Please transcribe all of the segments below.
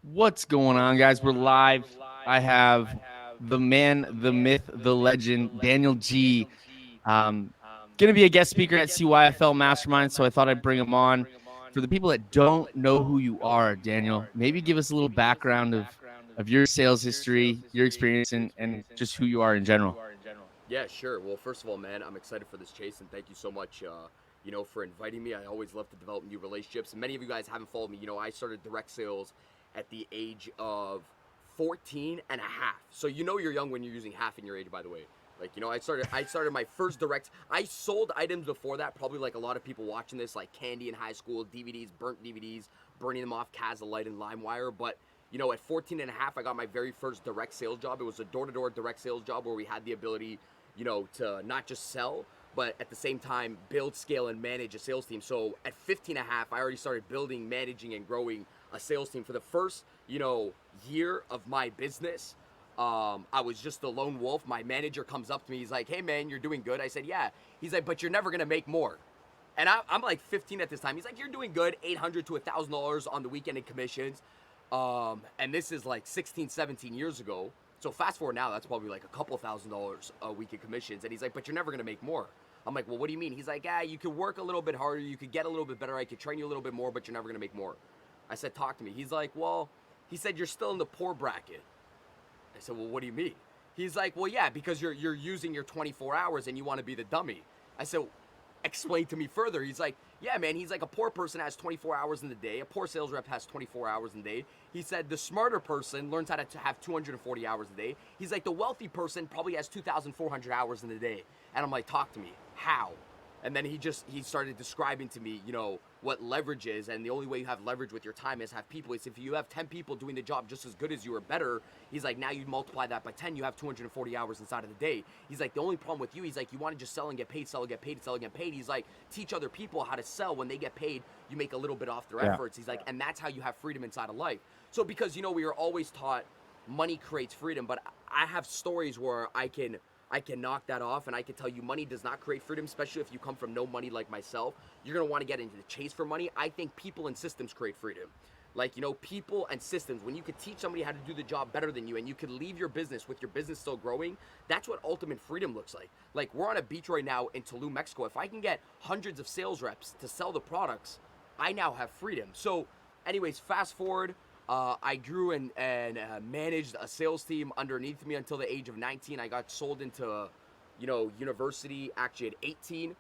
What's going on, guys? We're live. I have the man, the myth, the legend, Daniel G. Um, going to be a guest speaker at CYFL Mastermind, so I thought I'd bring him on. For the people that don't know who you are, Daniel, maybe give us a little background of your sales history, your experience, and just who you are in general. Yeah, sure. Well, first of all, man, I'm excited for this chase, and thank you so much, for inviting me. I always love to develop new relationships. And many of you guys haven't followed me. I started direct sales at the age of 14 and a half. So you're young when you're using half in your age, by the way. Like, I started my first direct. I sold items before that, probably like a lot of people watching this, like candy in high school, DVDs, burnt DVDs, burning them off Light and LimeWire. But at 14 and a half, I got my very first direct sales job. It was a door-to-door direct sales job where we had the ability to not just sell, but at the same time build, scale, and manage a sales team. So at 15 and a half, I already started building, managing, and growing a sales team. For the first, year of my business, I was just a lone wolf. My manager comes up to me. He's like, "Hey, man, you're doing good." I said, "Yeah." He's like, "But you're never going to make more." And I'm like 15 at this time. He's like, "You're doing good, $800 to $1,000 on the weekend in commissions." And this is like 16, 17 years ago. So fast forward now, that's probably like a couple $1,000s a week in commissions. And he's like, "But you're never gonna make more." I'm like, "Well, what do you mean?" He's like, "Yeah, you could work a little bit harder, you could get a little bit better, I could train you a little bit more, but you're never gonna make more." I said, "Talk to me." He's like, "Well," he said, "you're still in the poor bracket." I said, "Well, what do you mean?" He's like, "Well, yeah, because you're using your 24 hours and you want to be the dummy." I said, "Explain to me further." He's like, "Yeah, man." He's like, "A poor person has 24 hours in the day. A poor sales rep has 24 hours in the day." He said, "The smarter person learns how to have 240 hours a day." He's like, "The wealthy person probably has 2,400 hours in the day." And I'm like, "Talk to me. How?" And then he started describing to me, what leverage is, and the only way you have leverage with your time is have people. It's if you have 10 people doing the job just as good as you or better. He's like, now you multiply that by 10, you have 240 hours inside of the day. He's like, the only problem with you, he's like, you want to just sell and get paid, sell and get paid, sell and get paid. He's like, teach other people how to sell. When they get paid, you make a little bit off their Yeah. efforts. He's like, and that's how you have freedom inside of life. So because we are always taught money creates freedom, but I have stories where I can knock that off, and I can tell you money does not create freedom, especially if you come from no money like myself. You're going to want to get into the chase for money. I think people and systems create freedom. Like, people and systems, when you could teach somebody how to do the job better than you and you could leave your business with your business still growing, that's what ultimate freedom looks like. Like, we're on a beach right now in Tulum, Mexico. If I can get hundreds of sales reps to sell the products, I now have freedom. So, anyways, fast forward. I grew and managed a sales team underneath me until the age of 19. I got sold into, university actually at 18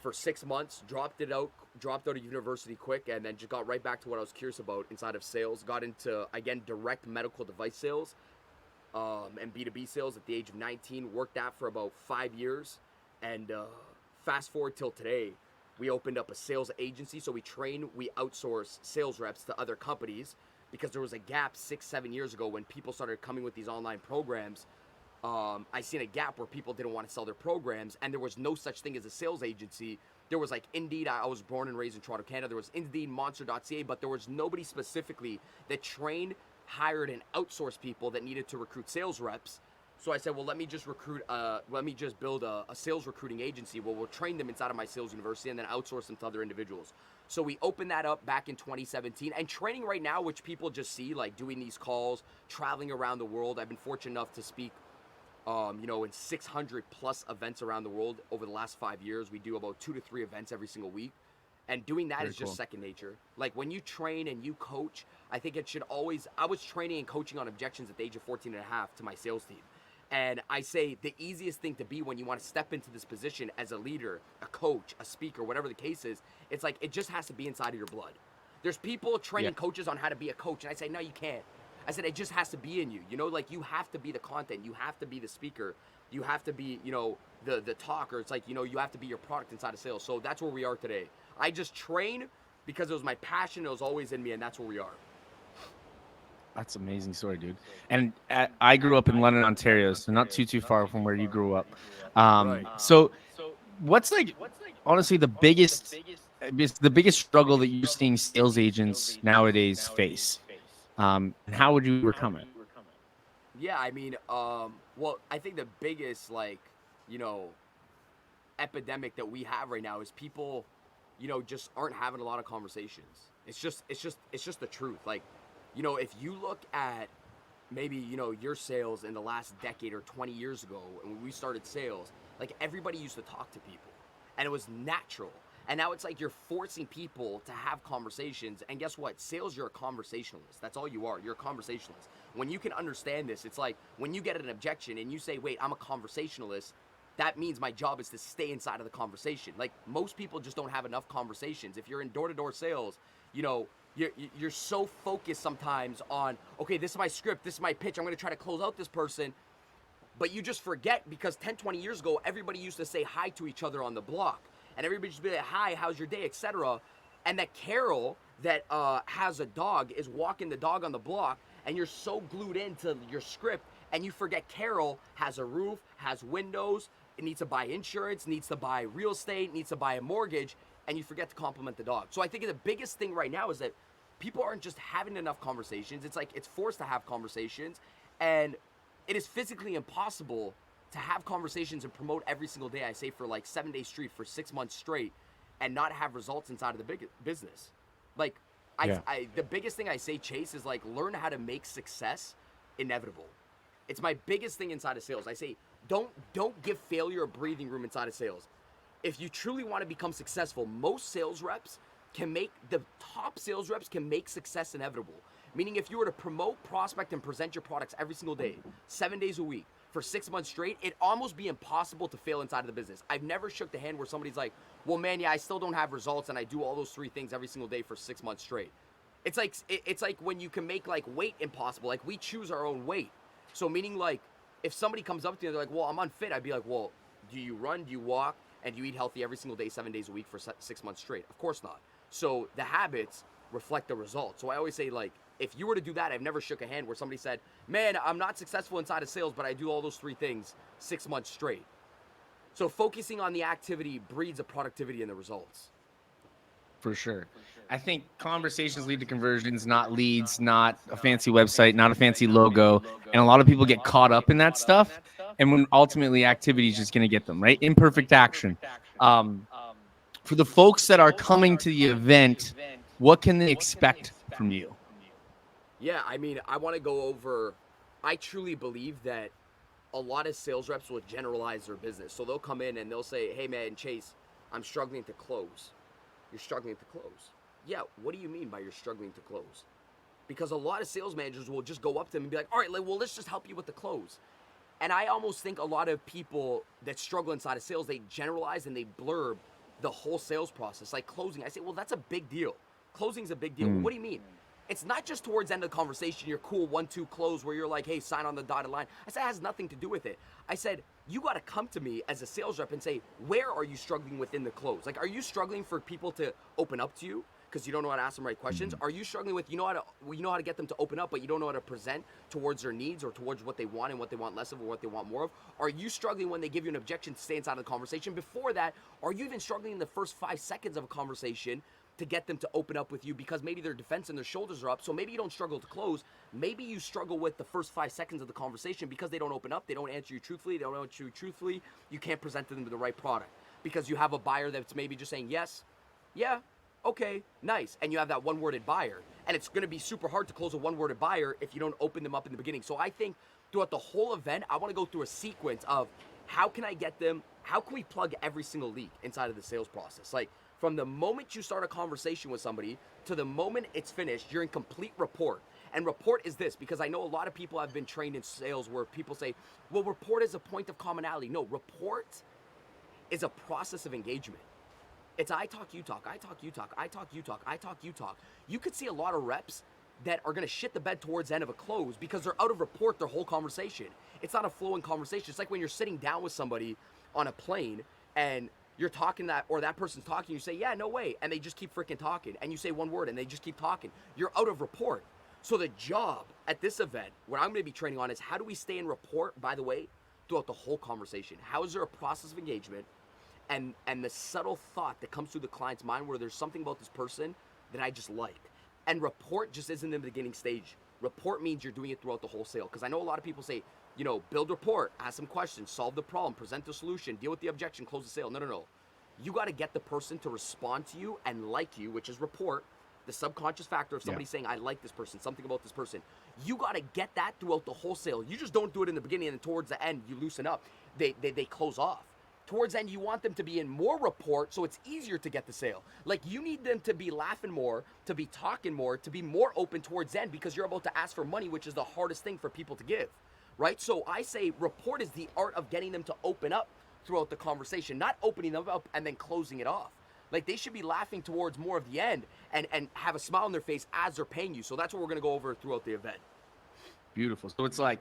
for 6 months. Dropped out of university quick, and then just got right back to what I was curious about inside of sales. Got into again direct medical device sales, and B2B sales at the age of 19. Worked that for about 5 years, and fast forward till today. We opened up a sales agency, so we outsource sales reps to other companies because there was a gap 6, 7 years ago when people started coming with these online programs. I seen a gap where people didn't want to sell their programs, and there was no such thing as a sales agency. There was like Indeed. I was born and raised in Toronto, Canada. There was Indeed, Monster.ca, but there was nobody specifically that trained, hired, and outsourced people that needed to recruit sales reps. So I said, well, let me just build a sales recruiting agency where we'll train them inside of my sales university and then outsource them to other individuals. So we opened that up back in 2017, and training right now, which people just see, like doing these calls, traveling around the world. I've been fortunate enough to speak in 600 plus events around the world over the last 5 years. We do about 2 to 3 events every single week. And doing that Very is just cool. second nature. Like when you train and you coach, I think it should always, I was training and coaching on objections at the age of 14 and a half to my sales team. And I say the easiest thing to be when you want to step into this position as a leader, a coach, a speaker, whatever the case is, it's like it just has to be inside of your blood. There's people Yeah. training coaches on how to be a coach, and I say, no, you can't. I said, it just has to be in you. Like you have to be the content, you have to be the speaker, you have to be, the talker. It's like, you have to be your product inside of sales. So that's where we are today. I just train because it was my passion, it was always in me, and that's where we are. That's an amazing story, dude. And I grew up in London, Ontario, so not too far from where you grew up. Right. So what's like honestly the biggest struggle that you're seeing sales agents nowadays face? And how would you overcome it? Yeah, I mean, well, I think the biggest you know, epidemic that we have right now is people, just aren't having a lot of conversations. It's just the truth. Like You know, if you look at maybe, you know, your sales in the last decade or 20 years ago, and when we started sales, like everybody used to talk to people and it was natural. And now it's like you're forcing people to have conversations. And guess what? Sales, you're a conversationalist. That's all you are. You're a conversationalist. When you can understand this, it's like when you get an objection and you say, wait, I'm a conversationalist, that means my job is to stay inside of the conversation. Like most people just don't have enough conversations. If you're in door-to-door sales, you know, you're so focused sometimes on, okay, this is my script, this is my pitch, I'm going to try to close out this person. But you just forget because 10, 20 years ago, everybody used to say hi to each other on the block. And everybody just be like, hi, how's your day, etc. And that Carol that has a dog is walking the dog on the block, and you're so glued into your script, and you forget Carol has a roof, has windows, it needs to buy insurance, needs to buy real estate, needs to buy a mortgage, and you forget to compliment the dog. So I think the biggest thing right now is that people aren't just having enough conversations. It's like it's forced to have conversations, and it is physically impossible to have conversations and promote every single day, I say for like 7 days straight, for 6 months straight, and not have results inside of the big business. Like, the biggest thing I say, Chase, is like learn how to make success inevitable. It's my biggest thing inside of sales. I say, don't give failure a breathing room inside of sales. If you truly want to become successful, most sales reps can make, the top sales reps can make success inevitable. Meaning if you were to promote, prospect, and present your products every single day, 7 days a week, for 6 months straight, it'd almost be impossible to fail inside of the business. I've never shook the hand where somebody's like, well, man, yeah, I still don't have results, and I do all those 3 things every single day for 6 months straight. It's like when you can make like weight impossible. Like we choose our own weight. So meaning like if somebody comes up to you and they're like, well, I'm unfit, I'd be like, well, do you run, do you walk, and do you eat healthy every single day, 7 days a week for 6 months straight? Of course not. So the habits reflect the results. So I always say, like, if you were to do that, I've never shook a hand where somebody said, man, I'm not successful inside of sales, but I do all those 3 things 6 months straight. So focusing on the activity breeds a productivity in the results. For sure. I think conversations lead to conversions, not leads, not a fancy website, not a fancy logo. And a lot of people get caught up in that stuff. And when ultimately activity is just going to get them, right? Imperfect action. For the folks that are coming to the event, what can they expect from you? Yeah, I mean, I want to go over, I truly believe that a lot of sales reps will generalize their business. So they'll come in and they'll say, hey man, Chase, I'm struggling to close. You're struggling to close. Yeah, what do you mean by you're struggling to close? Because a lot of sales managers will just go up to them and be like, all right, well, let's just help you with the close. And I almost think a lot of people that struggle inside of sales, they generalize and they blurb the whole sales process. Like closing, I say, well, that's a big deal. Closing's a big deal. What do you mean? It's not just towards the end of the conversation, you're cool 1-2 close where you're like, hey, sign on the dotted line. I said, it has nothing to do with it. I said, you got to come to me as a sales rep and say, where are you struggling within the close? Like, are you struggling for people to open up to you because you don't know how to ask them right questions? Are you struggling with, you know how to get them to open up, but you don't know how to present towards their needs or towards what they want and what they want less of or what they want more of? Are you struggling when they give you an objection to stay inside of the conversation? Before that, are you even struggling in the first 5 seconds of a conversation to get them to open up with you because maybe their defense and their shoulders are up? So maybe you don't struggle to close. Maybe you struggle with the first 5 seconds of the conversation because they don't open up, they don't answer you truthfully, they don't answer you truthfully. You can't present to them the right product because you have a buyer that's maybe just saying yes, yeah, okay, nice. And you have that one-worded buyer. And it's going to be super hard to close a one-worded buyer if you don't open them up in the beginning. So I think throughout the whole event, I want to go through a sequence of how can I get them, how can we plug every single leak inside of the sales process? Like, from the moment you start a conversation with somebody to the moment it's finished, you're in complete rapport. And rapport is this, because I know a lot of people have been trained in sales where people say, well, rapport is a point of commonality. No, rapport is a process of engagement. It's I talk, you talk, I talk, you talk, I talk, you talk, I talk, you talk. You could see a lot of reps that are going to shit the bed towards the end of a close because they're out of rapport their whole conversation. It's not a flowing conversation. It's like when you're sitting down with somebody on a plane and you're talking that, or that person's talking, you say, yeah, no way. And they just keep freaking talking. And you say one word and they just keep talking. You're out of rapport. So the job at this event, what I'm going to be training on is how do we stay in rapport, by the way, throughout the whole conversation? How is there a process of engagement and the subtle thought that comes through the client's mind where there's something about this person that I just like? And rapport just isn't in the beginning stage. Rapport means you're doing it throughout the whole sale. Because I know a lot of people say, you know, build rapport, ask some questions, solve the problem, present the solution, deal with the objection, close the sale. No. You got to get the person to respond to you and like you, which is rapport, The subconscious factor of somebody saying, I like this person, something about this person. You got to get that throughout the whole sale. You just don't do it in the beginning, and then towards the end, you loosen up. They close off. Towards the end, you want them to be in more rapport, so it's easier to get the sale. Like, you need them to be laughing more, to be talking more, to be more open towards the end, because you're about to ask for money, which is the hardest thing for people to give, right? So I say rapport is the art of getting them to open up throughout the conversation, not opening them up and then closing it off. Like, they should be laughing towards more of the end and have a smile on their face as they're paying you. So that's what we're going to go over throughout the event. Beautiful. So it's like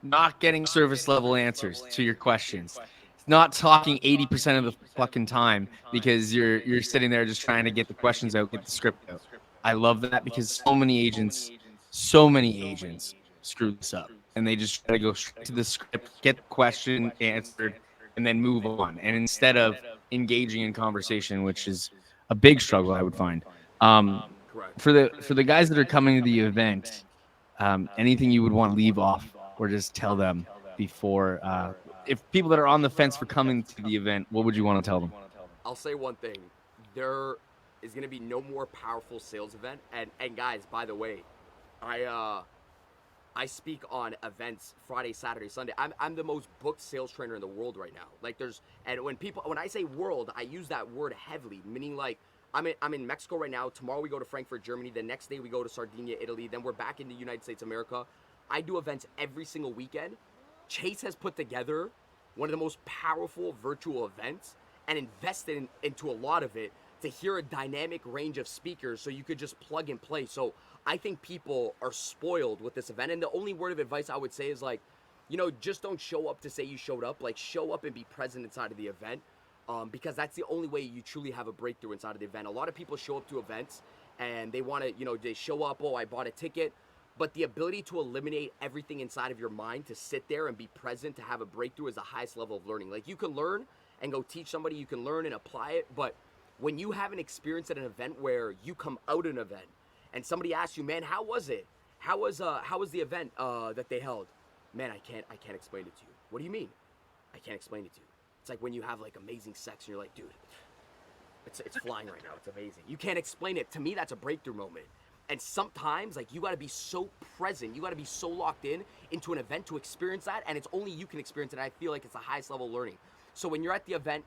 not getting service level answers to your questions. It's not talking 80% of the fucking time because you're sitting there just trying to get the questions out, get the script out. I love that because so many agents screw this up, and they just try to go straight to the script, get the question answered, and then move on. And instead of engaging in conversation, which is a big struggle, I would find. For the guys that are coming to the event, anything you would want to leave off or just tell them before, if people that are on the fence for coming to the event, what would you want to tell them? I'll say one thing. There is going to be no more powerful sales event. And guys, by the way, I speak on events Friday, Saturday, Sunday. I'm the most booked sales trainer in the world right now. Like, when I say world, I use that word heavily, meaning like I'm in Mexico right now. Tomorrow we go to Frankfurt, Germany. The next day we go to Sardinia, Italy. Then we're back in the United States of America. I do events every single weekend. Chase has put together one of the most powerful virtual events and invested into a lot of it to hear a dynamic range of speakers so you could just plug and play. So I think people are spoiled with this event. And the only word of advice I would say is, like, just don't show up to say you showed up. Like, show up and be present inside of the event, because that's the only way you truly have a breakthrough inside of the event. A lot of people show up to events and they want to, they show up, oh, I bought a ticket. But the ability to eliminate everything inside of your mind, to sit there and be present, to have a breakthrough, is the highest level of learning. Like, you can learn and go teach somebody, you can learn and apply it, but when you have an experience at an event where you come out an event and somebody asks you, man, how was it? How was the event that they held? Man, I can't explain it to you. What do you mean? I can't explain it to you. It's like when you have like amazing sex and you're like, dude, it's flying right now. It's amazing. You can't explain it. To me, that's a breakthrough moment. And sometimes, like, you got to be so present, you got to be so locked into an event to experience that, and it's only you can experience it. And I feel like it's the highest level of learning. So when you're at the event,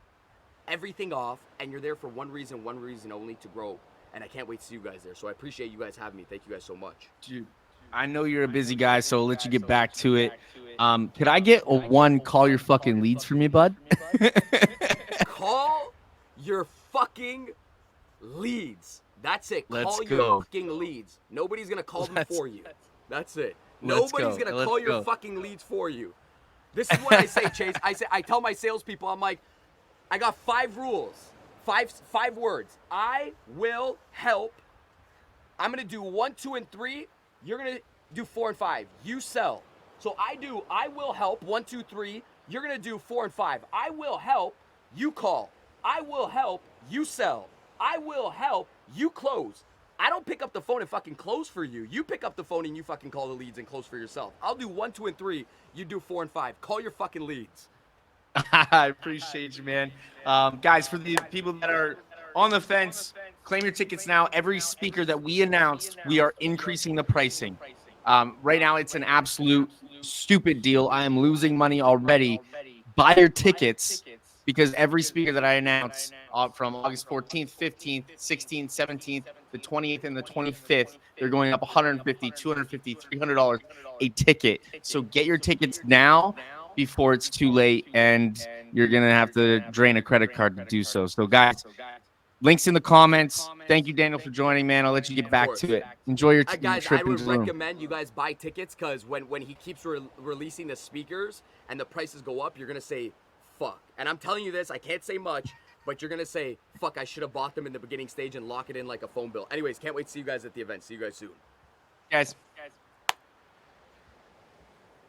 everything off, and you're there for one reason only, to grow. And I can't wait to see you guys there. So I appreciate you guys having me. Thank you guys so much. Dude, I know you're a busy guy, so I'll let you get back to it. Could I get a one call your fucking leads for me, bud? Call your fucking leads. That's it. Call your fucking leads. Nobody's going to call them for you. That's it. Nobody's going to call your fucking leads for you. This is what I say, Chase. I tell my salespeople, I'm like, I got 5 rules. Five words. I will help. I'm going to do 1, 2, and 3. You're going to do 4 and 5. You sell. So I will help 1, 2, 3. You're going to do 4 and 5. I will help. You call. I will help. You sell. I will help. You close. I don't pick up the phone and fucking close for you. You pick up the phone and you fucking call the leads and close for yourself. I'll do 1, 2, and 3. You do 4 and 5. Call your fucking leads. I appreciate you, man. Guys, for the people that are on the fence, claim your tickets now. Every speaker that we announced, we are increasing the pricing. Right now, it's an absolute stupid deal. I am losing money already. Buy your tickets, because every speaker that I announce from August 14th, 15th, 16th, 17th, the 28th, and the 25th, they're going up $150, $250, $300 a ticket. So get your tickets now before it's too late, and you're going to have to drain a credit card to do so. So, guys, links in the comments. Thank you, Daniel, for joining, man. I'll let you get back to it. Enjoy your guys, trip I would into the room. recommend you guys buy tickets, because when he keeps releasing the speakers and the prices go up, you're going to say, fuck. And I'm telling you this, I can't say much, but you're going to say, fuck, I should have bought them in the beginning stage and lock it in like a phone bill. Anyways, can't wait to see you guys at the event. See you guys soon. Guys.